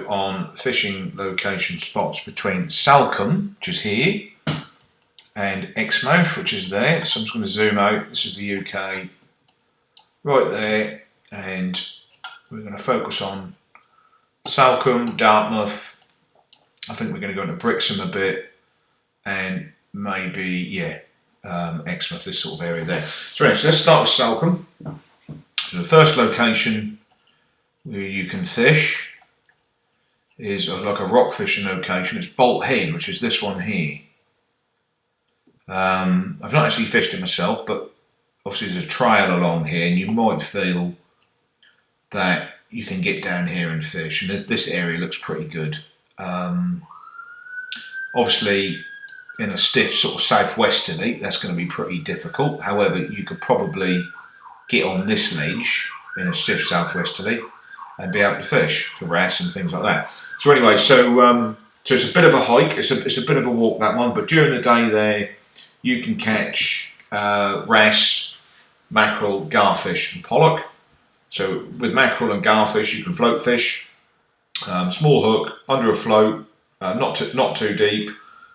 On fishing location spots between Salcombe, which is here, and Exmouth, which is there. So I'm just going to zoom out. This is the UK, right there, and we're going to focus on Salcombe, Dartmouth. I think we're going to go into Brixham a bit, and maybe Exmouth, this sort of area there. So anyway, so let's start with Salcombe. So the first location where you can fish is like a rock fishing location. It's Bolt Head, which is this one here. I've not actually fished it myself, but obviously there's a trail along here, and you might feel that you can get down here and fish. And this area looks pretty good. Obviously, in a stiff sort of southwesterly, that's going to be pretty difficult. However, you could probably get on this ledge in a stiff southwesterly and be able to fish for wrasse and things like that. So anyway, so it's a bit of a hike, it's a bit of a walk, that one, but during the day there you can catch wrasse, mackerel, garfish and pollock. So with mackerel and garfish you can float fish, small hook, under a float, not too deep,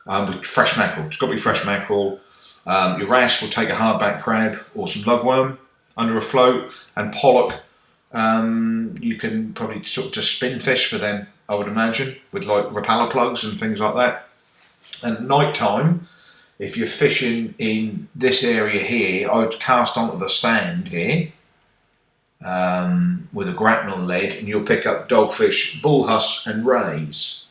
with fresh mackerel. It's got to be fresh mackerel. Your wrasse will take a hardback crab or some lugworm under a float, and pollock you can probably sort of just spin fish for them, I would imagine, with like repeller plugs and things like that. And at night time, if you're fishing in this area here, I would cast onto the sand here with a grapnel lead, and you'll pick up dogfish, bull huss and rays.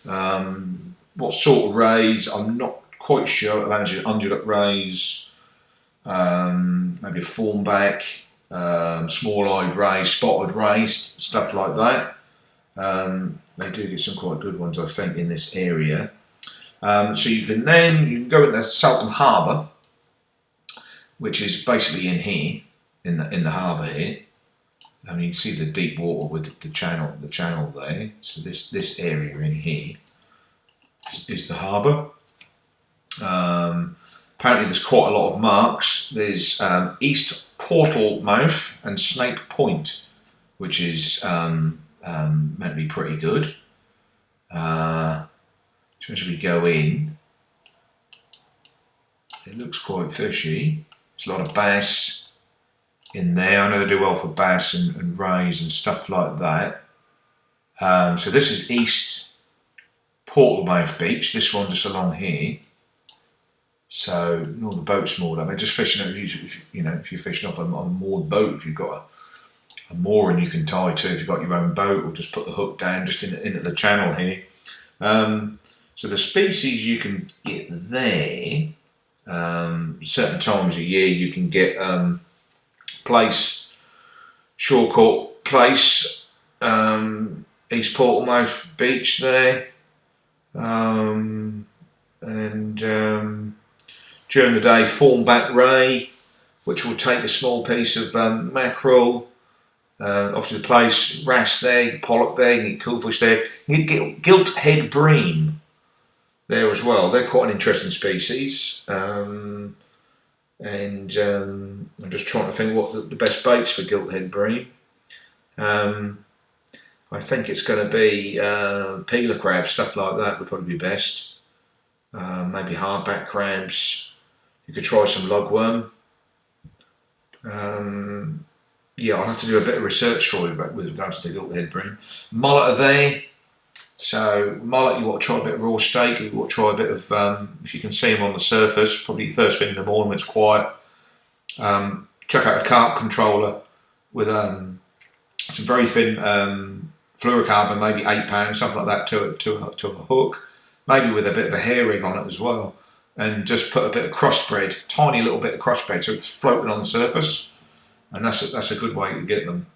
What sort of rays, I'm not quite sure. I imagine undulate rays, maybe a thornback, small-eyed rays, spotted rays, stuff like that. They do get some quite good ones, I think, in this area. So you can go into Salcombe Harbour, which is basically in here, in the harbour here. You can see the deep water with the channel there. So this area in here is the harbour. Apparently there's quite a lot of marks. There's East Portal Mouth and Snape Point, which is meant to be pretty good. So as we go in, it looks quite fishy. There's a lot of bass in there. I know they do well for bass and rays and stuff like that. So this is East Portalmouth Beach. This one just along here. So all the boats moored up. They're just fishing. If you're fishing off a moored boat, if you've got a mooring you can tie to, if you've got your own boat, or just put the hook down just into the channel here. So the species you can get there, certain times of year you can get Plaice, shore caught Plaice, East Portalmouth Beach there, and during the day Thornback Ray, which will take a small piece of mackerel, obviously the Plaice, wrasse there, pollock there, you get coolfish there, you get gilt head bream there as well. They're quite an interesting species, and I'm just trying to think what the best baits for gilt head bream. I think it's going to be peeler crabs, stuff like that would probably be best. Maybe hardback crabs. You could try some lugworm. Yeah, I'll have to do a bit of research for you with regards to the gilt head bream. Mullet are there. So mullet, you want to try a bit of raw steak, you want to try a bit of, if you can see them on the surface, probably first thing in the morning when it's quiet. Check out a carp controller with some very thin fluorocarbon, maybe £8, something like that, to a hook, maybe with a bit of a hair rig on it as well, and just put a bit of crossbred, tiny little bit of crossbred, so it's floating on the surface, and that's a good way to get them.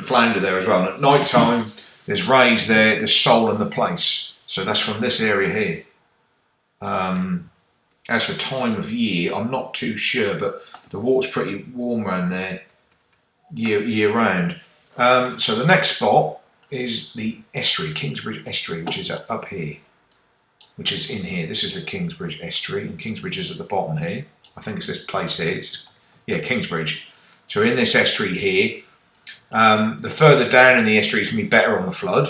Flounder there as well. And at night time, there's rays there, there's sole and the Plaice, so that's from this area here. As for time of year, I'm not too sure, but the water's pretty warm around there year round. So the next spot is the estuary, Kingsbridge Estuary, which is up here, which is in here. This is the Kingsbridge Estuary, and Kingsbridge is at the bottom here. I think it's this place here. Yeah, Kingsbridge. So in this estuary here, the further down in the estuary is going to be better on the flood.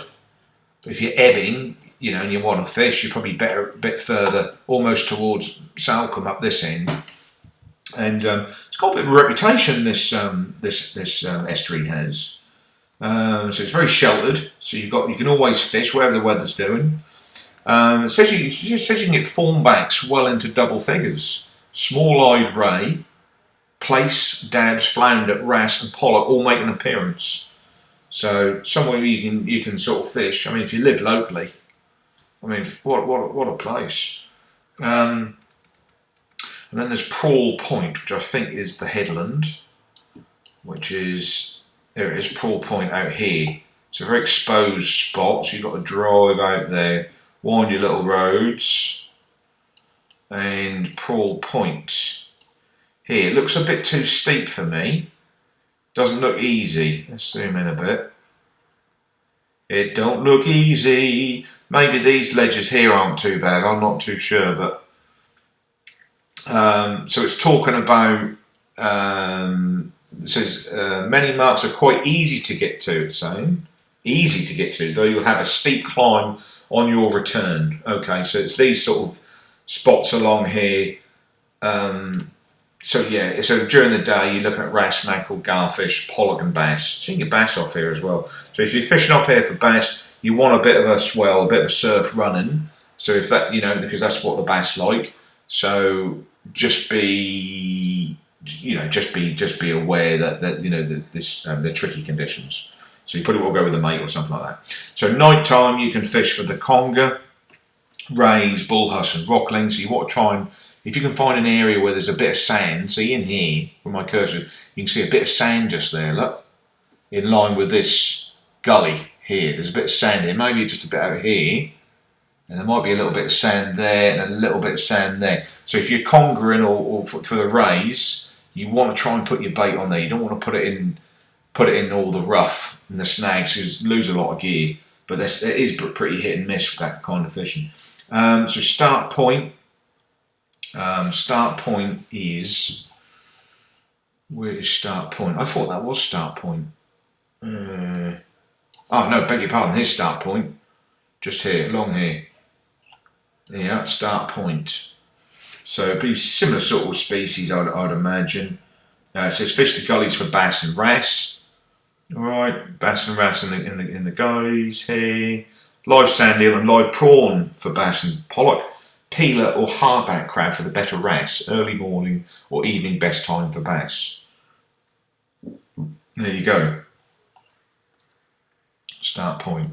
If you're ebbing, you know, and you want to fish, you're probably better a bit further, almost towards Salcombe up this end. And it's got a bit of a reputation. This estuary has. So it's very sheltered. So you can always fish wherever the weather's doing. It says you can get thornbacks well into double figures. Small-eyed ray, plaice, dabs, flounder, wrasse, and Pollack all make an appearance. So somewhere you can sort of fish. I mean, if you live locally, I mean, what a place. And then there's Prawl Point, which I think is the headland, which is, there it is, Prawl Point out here. It's a very exposed spot, so you've got to drive out there, wind your little roads, and Prawl Point. Here, it looks a bit too steep for me. Doesn't look easy. Let's zoom in a bit. It don't look easy. Maybe these ledges here aren't too bad, I'm not too sure, but so it's talking about, it says many marks are quite easy to get to, it's saying. Easy to get to, though you'll have a steep climb on your return. Okay, so it's these sort of spots along here. So yeah, so during the day you're looking at wrasse, mackerel, garfish, pollock and bass. So you can get bass off here as well. So if you're fishing off here for bass, you want a bit of a swell, a bit of a surf running. So if that, you know, because that's what the bass like. So just be, you know, just be aware that you know the tricky conditions. So you probably will go with a mate or something like that. So night time you can fish for the conger, rays, bull huss and rockling. So you want to try and, if you can find an area where there's a bit of sand, see in here with my cursor, you can see a bit of sand just there, look, in line with this gully here. There's a bit of sand here, maybe just a bit out here, and there might be a little bit of sand there and a little bit of sand there. So if you're congering or for the rays, you want to try and put your bait on there. You don't want to put it in all the rough and the snags, because you lose a lot of gear. But it is pretty hit and miss with that kind of fishing. So start point. Start point is, where is start point? I thought that was start point. Oh no, beg your pardon, here's start point. Just here, along here. Yeah, start point. So it'd be similar sort of species, I'd imagine. It says fish the gullies for bass and wrasse. Alright, bass and wrasse in the gullies here. Live sand eel and live prawn for bass and pollock. Peeler or hardback crab for the better wrasse. Early morning or evening best time for bass. There you go. Start point.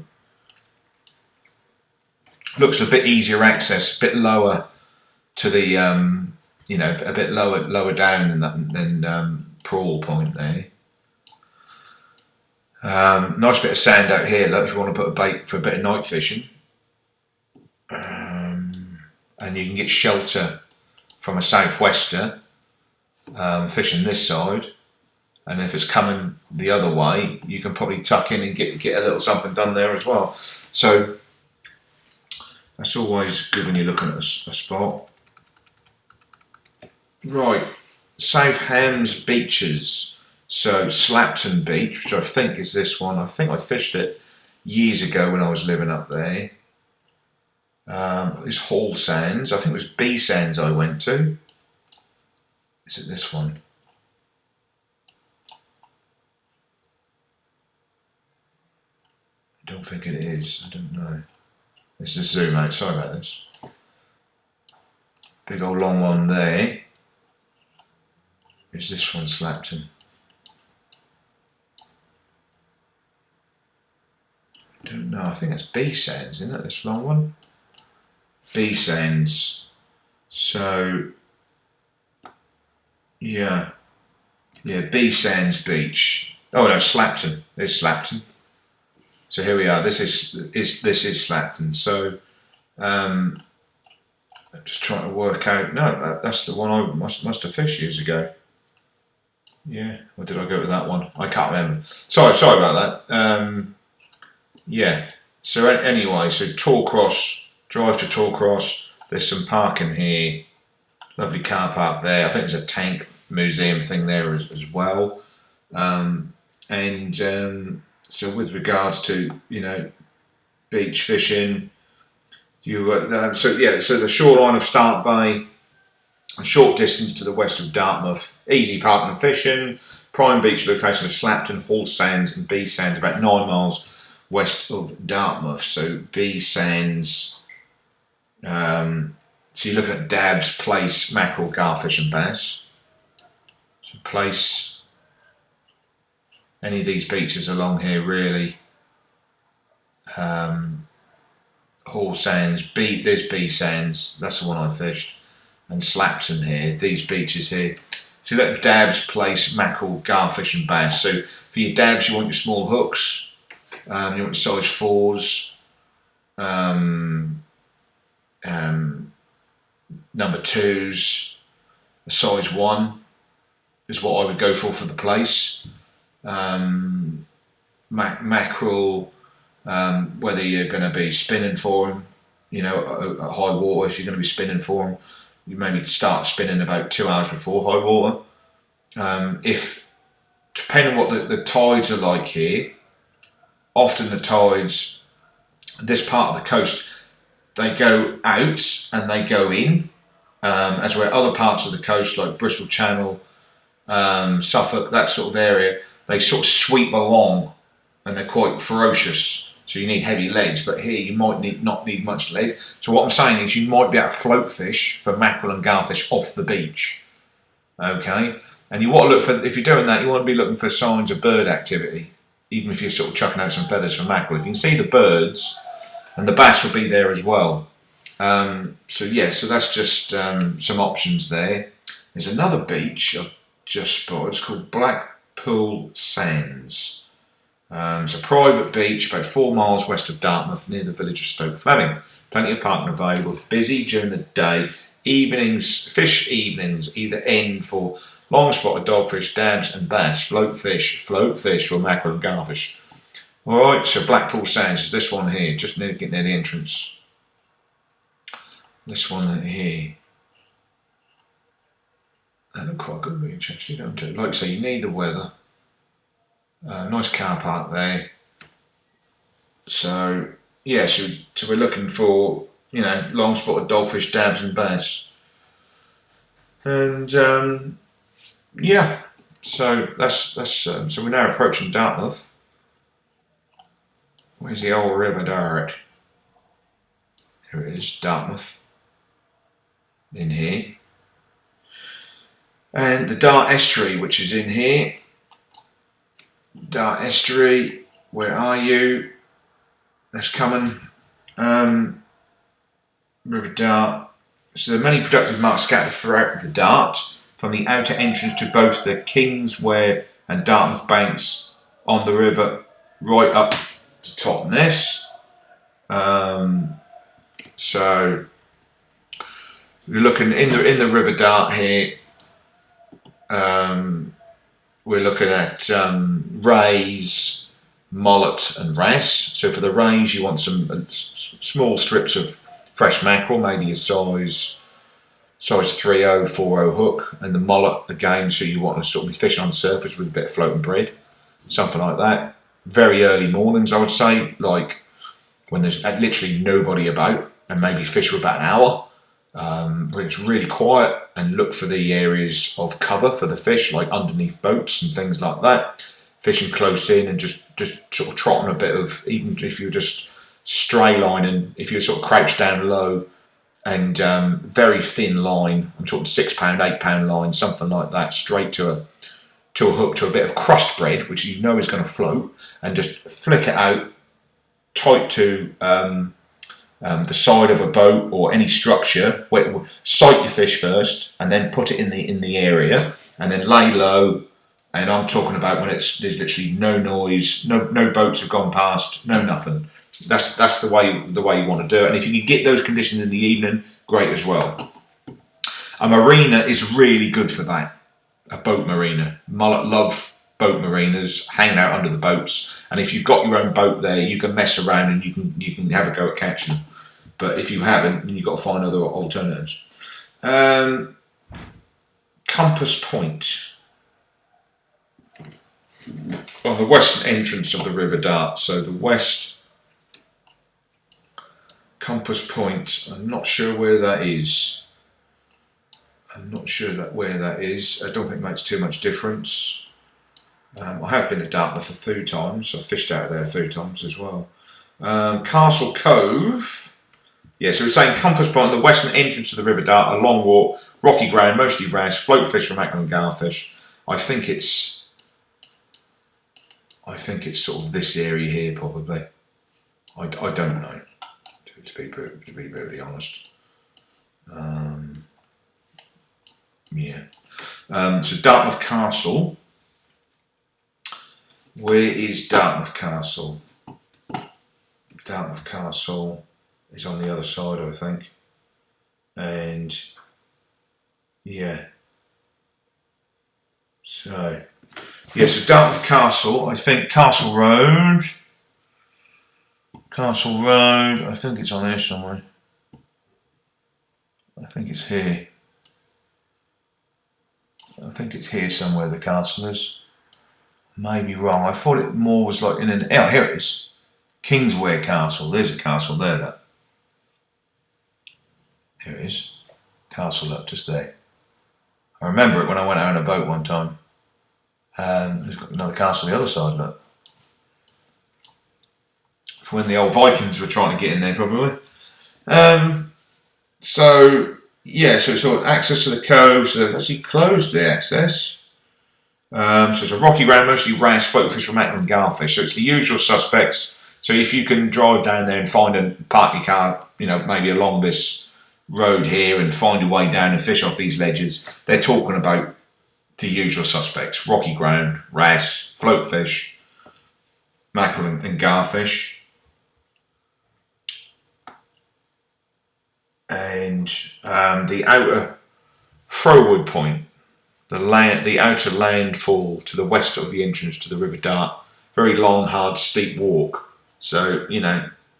Looks a bit easier access, a bit lower to the, you know, a bit lower down than Prawl Point there. Nice bit of sand out here, look, if you want to put a bait for a bit of night fishing. And you can get shelter from a southwester fishing this side, and if it's coming the other way, you can probably tuck in and get a little something done there as well. So that's always good when you're looking at a spot. Right, South Hams beaches. So Slapton Beach, which I think is this one. I think I fished it years ago when I was living up there. This Hall Sands, I think it was B Sands I went to. Is it this one? I don't think it is, I don't know. Let's just zoom out, sorry about this. Big old long one there. Is this one Slapton? I don't know, I think that's B Sands, isn't it, this long one? B Sands. So yeah, B Sands Beach. Oh no, Slapton. There's Slapton. So here we are. This is Slapton. So I'm just trying to work out. No, that's the one I must have fished years ago. Yeah, or did I go with that one? I can't remember. Sorry about that. Yeah. So anyway, so Torcross. Drive to Torcross, there's some parking here, lovely car park there. I think there's a tank museum thing there as well. So with regards to, you know, beach fishing. So the shoreline of Start Bay, a short distance to the west of Dartmouth, easy parking and fishing. Prime beach location of Slapton, Hall Sands and B Sands, about 9 miles west of Dartmouth. So B Sands, so you look at dabs, Plaice, mackerel, garfish and bass. So Plaice, any of these beaches along here really. Hall Sands, there's B Sands, that's the one I fished, and Slapton here, these beaches here. So you look at dabs, Plaice, mackerel, garfish and bass. So for your dabs you want your small hooks, you want your size 4s, number 2s, a size 1 is what I would go for the Plaice. Mackerel, whether you're going to be spinning for them, you know, at high water, if you're going to be spinning for them, you maybe start spinning about 2 hours before high water. If, depending on what the tides are like here, often the tides, this part of the coast, they go out and they go in, as where other parts of the coast like Bristol Channel, Suffolk, that sort of area, they sort of sweep along and they're quite ferocious. So you need heavy leads, but here you might not need much lead. So what I'm saying is you might be able to float fish for mackerel and garfish off the beach. Okay? And you want to look for, if you're doing that, you want to be looking for signs of bird activity, even if you're sort of chucking out some feathers for mackerel. If you can see the birds, and the bass will be there as well. So that's just some options there. There's another beach I've just spotted, it's called Blackpool Sands. It's a private beach about 4 miles west of Dartmouth near the village of Stoke Fleming. Plenty of parking available, busy during the day. Fish evenings either end for long spotted dogfish, dabs and bass, float fish for mackerel and garfish. Alright, so Blackpool Sands is this one here, just near the entrance. This one here. They look quite good beach actually, don't they? Like I say, you need the weather. Nice car park there. So yeah, so we're looking for, you know, long spotted dogfish, dabs and bass. And yeah, so that's so we're now approaching Dartmouth. Where's the old River Dart? Here it is, Dartmouth. In here. And the Dart Estuary, which is in here. Dart Estuary, where are you? That's coming. River Dart. So there are many productive marks scattered throughout the Dart, from the outer entrance to both the Kingswear and Dartmouth Banks on the river, right up to Totnes. So we're looking in the River Dart here. We're looking at rays, mullet and wrasse. So for the rays you want some small strips of fresh mackerel, maybe a size 3/0, 4/0 hook, and the mullet again, so you want to sort of be fishing on the surface with a bit of floating bread, something like that. Very early mornings I would say, like when there's literally nobody about, and maybe fish for about an hour. When it's really quiet, and look for the areas of cover for the fish, like underneath boats and things like that. Fishing close in and just sort of trotting a bit of, even if you're just stray lining, if you're sort of crouched down low and very thin line, I'm talking £6, £8 line, something like that, straight to a hook, to a bit of crust bread, which you know is going to float, and just flick it out tight to the side of a boat or any structure. Sight your fish first, and then put it in the area, and then lay low. And I'm talking about when there's literally no noise, no boats have gone past, no nothing. That's the way you want to do it. And if you can get those conditions in the evening, great as well. A marina is really good for that. A boat marina. Mullet love boat marinas, hanging out under the boats. And if you've got your own boat there, you can mess around and you can have a go at catching them. But if you haven't, then you've got to find other alternatives. Compass Point. On the western entrance of the River Dart. So the west Compass Point. I'm not sure where that is. I'm not sure where that is. I don't think it makes too much difference. I have been to Dartmouth a few times. I've fished out there a few times as well. Castle Cove. Yeah, so we're saying Compass Point, the western entrance to the River Dart, a long walk, rocky ground, mostly wrasse, float fish for mackerel and garfish. I think it's sort of this area here, probably. I don't know, to be brutally honest. Yeah. So Dartmouth Castle. Where is Dartmouth Castle? Dartmouth Castle is on the other side, I think. And yeah. So Dartmouth Castle, I think Castle Road, I think it's on here somewhere. I think it's here. I think it's here somewhere, the castle is. Maybe wrong. I thought it more was like in an... Oh, here it is. Kingswear Castle. There's a castle there, that. Here it is. Castle up just there. I remember it when I went out on a boat one time. There's got another castle on the other side, look. For when the old Vikings were trying to get in there, probably. So sort of access to the cove. So they've actually closed the access. So it's a rocky ground, mostly wrasse, float fish for mackerel and garfish. So it's the usual suspects. So if you can drive down there and park your car, maybe along this road here and find a way down and fish off these ledges, they're talking about the usual suspects: rocky ground, wrasse, float fish, mackerel and garfish. And the outer Froward Point, the outer landfall to the west of the entrance to the River Dart, very long, hard, steep walk. So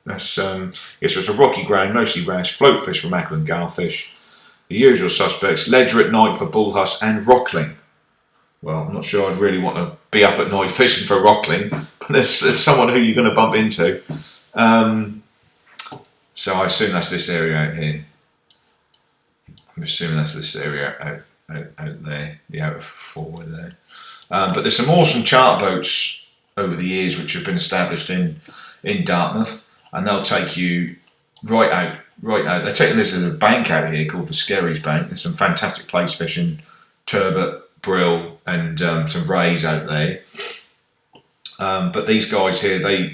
that's so it's a rocky ground, mostly wrasse, float fish for mackerel and garfish. The usual suspects: ledger at night for bull huss and rockling. Well, I'm not sure I'd really want to be up at night fishing for rockling, but it's someone who you're going to bump into. So I assume that's this area out here. I'm assuming that's this area out there, the outer forward there. But there's some awesome charter boats over the years which have been established in Dartmouth, and they'll take you right out. They're taking this as a bank out here called the Skerries Bank. There's some fantastic plaice fishing, turbot, brill, and some rays out there. But these guys here, they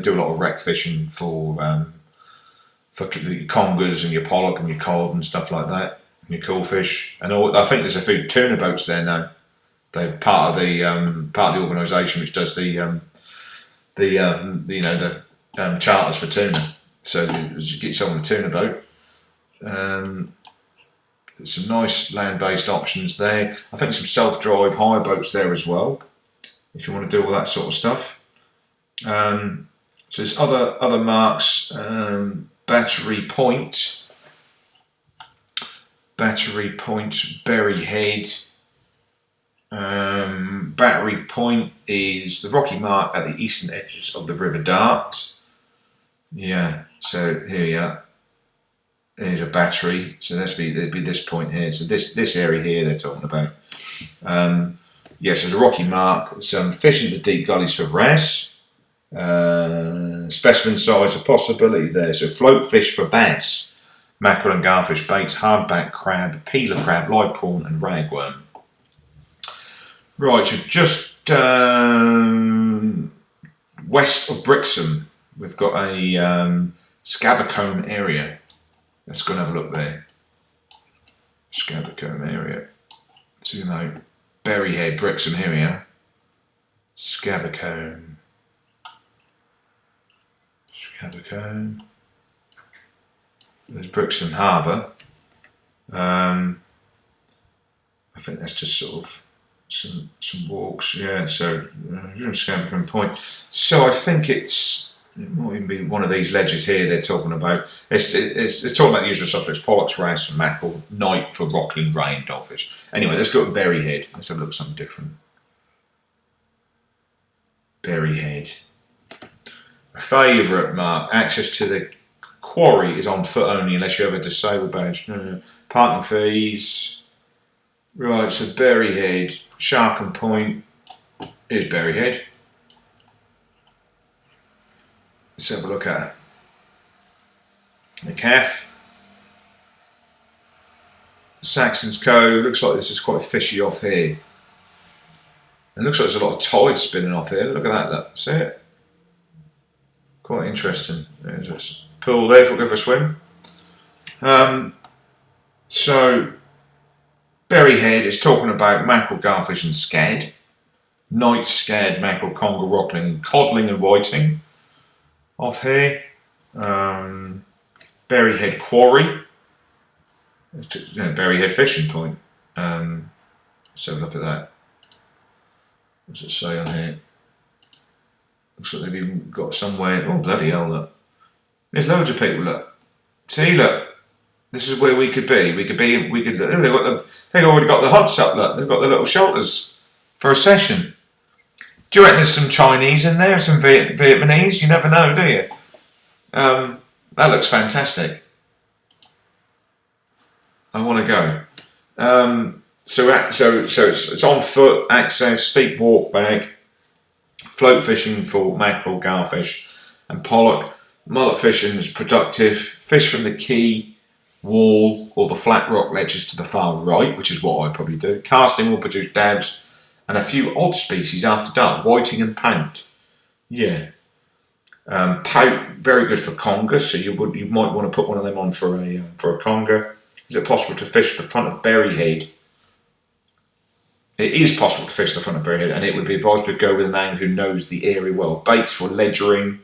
do a lot of wreck fishing for your congers and your pollock and your cod and stuff like that, and your coolfish, and all. I think there's a few tuna boats there now. They're part of the organisation which does the charters for tuna. So you get someone a tuna boat. There's some nice land-based options there. I think some self-drive hire boats there as well, if you want to do all that sort of stuff. So there's other marks. Battery Point, Berry Head. Battery Point is the rocky mark at the eastern edges of the River Dart. Yeah, so here we are. There's a battery, so there'd be this point here. So this area here they're talking about. So there's a rocky mark. Some fish in the deep gullies for wrasse. Specimen size a possibility there. So float fish for bass, mackerel and garfish baits, hardback crab, peeler crab, live prawn and ragworm. Right, so just west of Brixham, we've got a Scabbercombe area. Let's go and have a look there. Scabbercombe area. Zoom out. Berryhead, Brixham, here we are. Scabbercombe. There's Brixham Harbour. I think that's just sort of some walks. Yeah, so Scabbercombe Point. So I think it might even be one of these ledges here they're talking about. It's talking about the usual suspects: pollocks, wrasse, and mackerel. Night for rockling, ray, and dogfish. Anyway, let's go to Berryhead. Let's have a look at something different. Berryhead. A favourite mark, access to the quarry is on foot only unless you have a disabled badge. No. Parking fees. Right, so Berryhead, Shark and Point. Here's Berryhead. Let's have a look at her. The calf. Saxon's Cove. Looks like this is quite fishy off here. It looks like there's a lot of tide spinning off here. Look at that, look. See it? Quite interesting. There's this pool there if we'll go for a swim. So, Berryhead is talking about mackerel, garfish and scad. Night scad, mackerel, conger, rockling, codling and whiting off here. Berryhead Quarry. Berryhead Fishing Point. So look at that. What's it say on here? Looks like they've even got somewhere. Oh bloody hell! Look, there's loads of people. Look, see, look. This is where we could be. We could be. We could. They've already got the huts up. Look, they've got the little shelters for a session. Do you reckon there's some Chinese in there, some Vietnamese? You never know, do you? That looks fantastic. I want to go. So it's on foot access, steep walk back, float fishing for mackerel, garfish, and pollock. Mullet fishing is productive. Fish from the quay, wall, or the flat rock ledges to the far right, which is what I probably do. Casting will produce dabs and a few odd species after dark, whiting and pout. Yeah. Pout, very good for conger, so you might want to put one of them on for a conger. Is it possible to fish the front of Berryhead? It is possible to fish the front of Berryhead, and it would be advised to go with an angler who knows the area well. Baits for ledgering,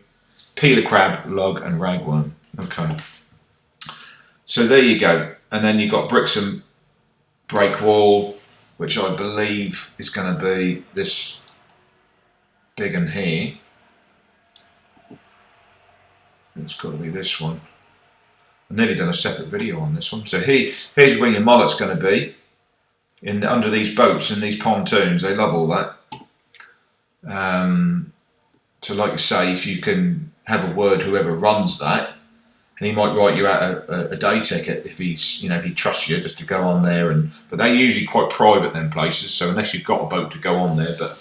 peeler crab, lug, and ragworm. Okay. So there you go. And then you've got Brixham breakwall, which I believe is going to be this big one here. It's got to be this one. I've nearly done a separate video on this one. So here's where your mullet's going to be. Under these boats and these pontoons. They love all that. So like you say, if you can have a word whoever runs that, and he might write you out a day ticket if he's, if he trusts you just to go on there. But they're usually quite private, them places, so unless you've got a boat to go on there. But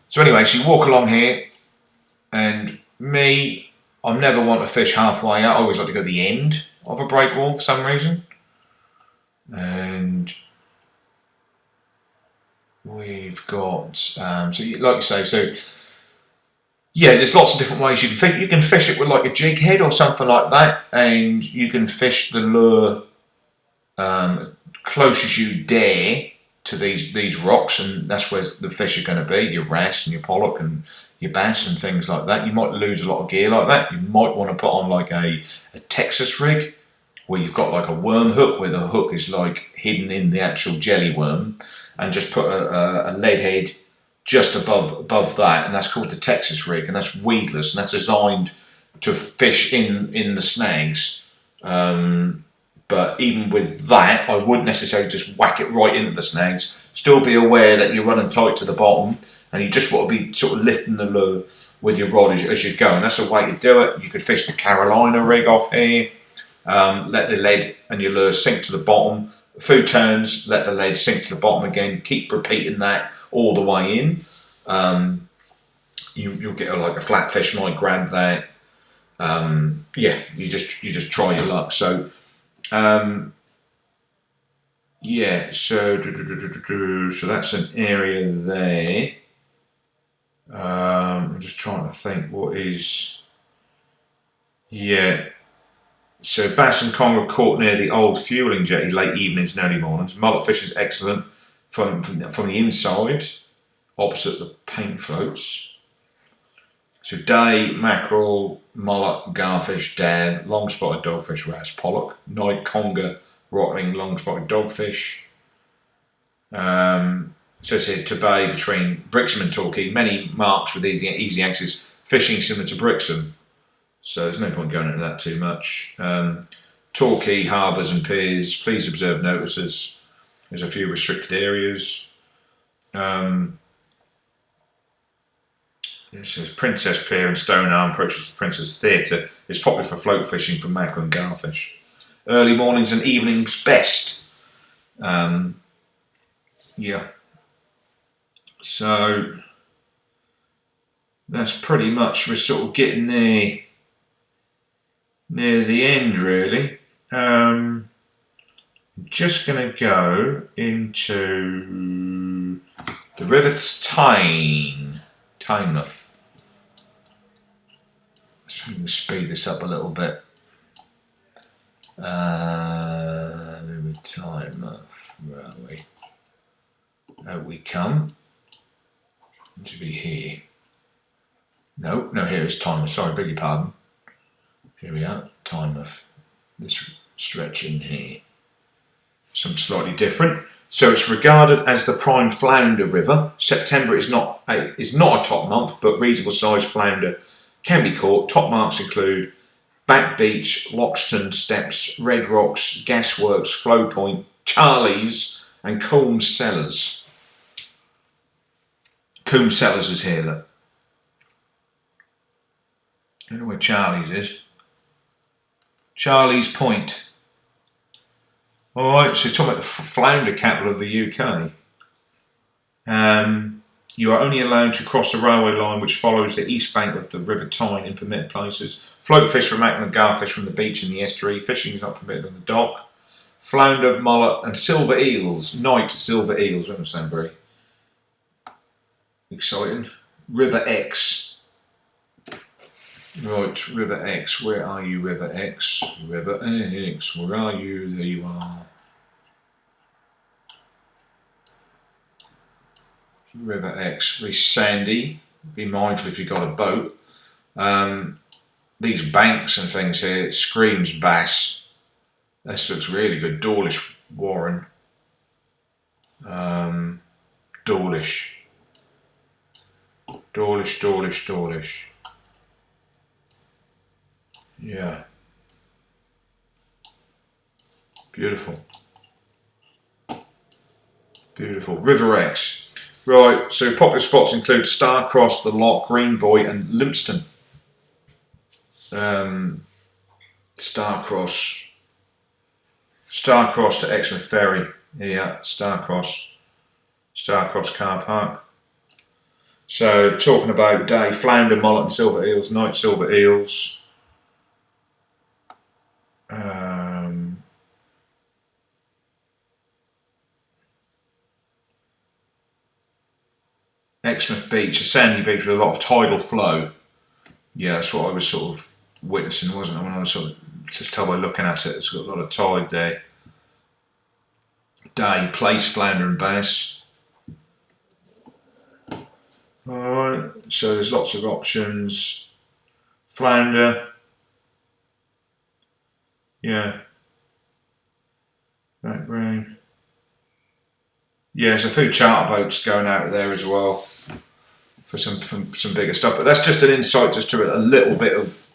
so anyway, so you walk along here, and me, I never want to fish halfway out. I always like to go to the end of a breakwall for some reason. And we've got so like you say, so yeah, there's lots of different ways you can fish. You can fish it with like a jig head or something like that, and you can fish the lure close as you dare to these rocks, and that's where the fish are going to be, your wrasse and your pollock and your bass and things like that. You might lose a lot of gear like that. You might want to put on like a Texas rig, where you've got like a worm hook, where the hook is like hidden in the actual jelly worm, and just put a lead head just above that, and that's called the Texas rig, and that's weedless, and that's designed to fish in the snags. But even with that, I wouldn't necessarily just whack it right into the snags. Still be aware that you're running tight to the bottom, and you just want to be sort of lifting the lure with your rod as you go, and that's a way to do it. You could fish the Carolina rig off here. Let the lead and your lure sink to the bottom. A few turns, let the lead sink to the bottom again. Keep repeating that all the way in. You'll get like a flatfish might grab that. Yeah, you just try your luck. So yeah, so that's an area there. I'm just trying to think what is. Yeah. So bass and conger caught near the old fueling jetty late evenings and early mornings. Mullet fish is excellent from the inside, opposite the paint floats. So day, mackerel, mullet, garfish, dab, long spotted dogfish, wrasse, pollock. Night, conger, rottling, long spotted dogfish. So it's here Torbay between Brixham and Torquay. Many marks with easy access. Fishing similar to Brixham. So there's no point going into that too much. Torquay, harbours and piers. Please observe notices. There's a few restricted areas. It says Princess Pier and Stone Arm approaches the Princess Theatre. It's popular for float fishing for mackerel and garfish. Early mornings and evenings best. Yeah. So that's pretty much, we're sort of getting near the end really. I'm just going to go into the River Tynemouth. Let's try and speed this up a little bit. River Tynemouth, where are we? Out we come. It should be here. No, here is Tynemouth. Sorry, beg your pardon. Here we are, Tynemouth. This stretch in here. Something slightly different. So it's regarded as the prime flounder river. September is not a top month, but reasonable sized flounder can be caught. Top marks include Back Beach, Loxton Steps, Red Rocks, Gasworks, Flow Point, Charlie's, and Coombe Cellars. Coombe Cellars is here, look. I don't know where Charlie's is. Charlie's Point. Alright, so you're talking about the flounder capital of the UK. You are only allowed to cross the railway line which follows the east bank of the River Tyne in permitted places. Float fish for mackerel and garfish from the beach and the estuary. Fishing is not permitted on the dock. Flounder, mullet and silver eels. Night silver eels. That doesn't sound very exciting. River X. Right, River X. Where are you, River X? River X. Where are you? There you are. River X. Very sandy. Be mindful if you've got a boat. These banks and things here, it screams bass. This looks really good. Dawlish Warren. Dawlish. Dawlish. Yeah. Beautiful. River X. Right, so popular spots include Starcross, The Lock, Green Boy and Limpston. Starcross to Exmouth Ferry. Yeah, Starcross car park. So talking about day, flounder, mullet and silver eels, night silver eels. Exmouth Beach, a sandy beach with a lot of tidal flow. Yeah, that's what I was sort of witnessing, wasn't it? When I was sort of just told by looking at it, it's got a lot of tide there. Day, Plaice, Flounder and Bass. Alright, so there's lots of options. Flounder. Yeah. Black Ray. Yeah, there's a few charter boats going out there as well for some bigger stuff. But that's just an insight just to a little bit of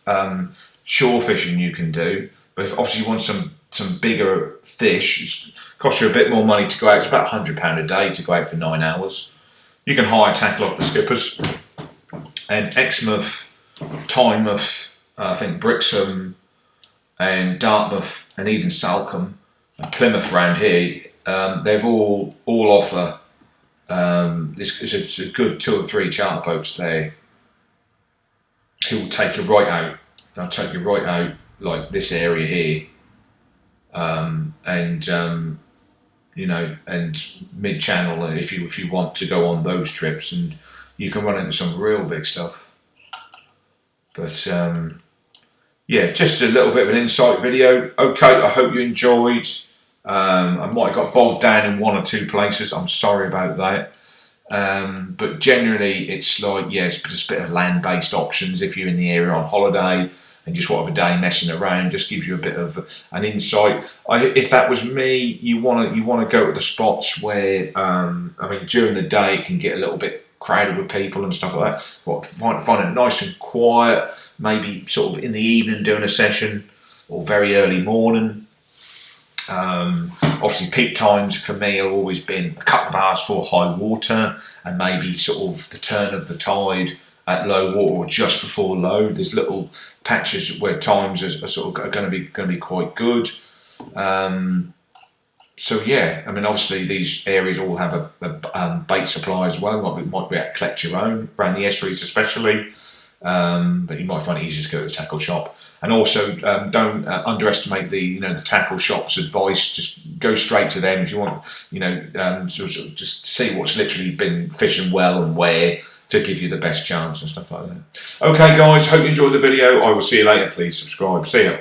shore fishing you can do. But if obviously you want some bigger fish, it costs you a bit more money to go out. It's about £100 a day to go out for 9 hours. You can hire tackle off the skippers. And Exmouth, Tynemouth, I think Brixham and Dartmouth and even Salcombe and Plymouth round here, they've all offer it's a good 2 or 3 charter boats there who will take you right out. They'll take you right out like this area here, you know, and mid-channel, and if you want to go on those trips, and you can run into some real big stuff. But yeah, just a little bit of an insight video. Okay, I hope you enjoyed. I might have got bogged down in 1 or 2 places. I'm sorry about that. But generally, it's like, yes, just a bit of land-based options if you're in the area on holiday and just want to have a day messing around. Just gives you a bit of an insight. If that was me, you want to go to the spots where I mean, during the day it can get a little bit crowded with people and stuff like that. But find it nice and quiet. Maybe sort of in the evening doing a session, or very early morning. Obviously peak times for me have always been a couple of hours before high water and maybe sort of the turn of the tide at low water or just before low. There's little patches where times are sort of going to be quite good. So yeah, I mean, obviously these areas all have a bait supply as well. Might be able to collect your own around the estuaries, especially. But you might find it easier to go to the tackle shop. And also, don't underestimate the tackle shop's advice. Just go straight to them if you want. Sort of just see what's literally been fishing well and where to give you the best chance and stuff like that. Okay, guys, hope you enjoyed the video. I will see you later. Please subscribe. See ya.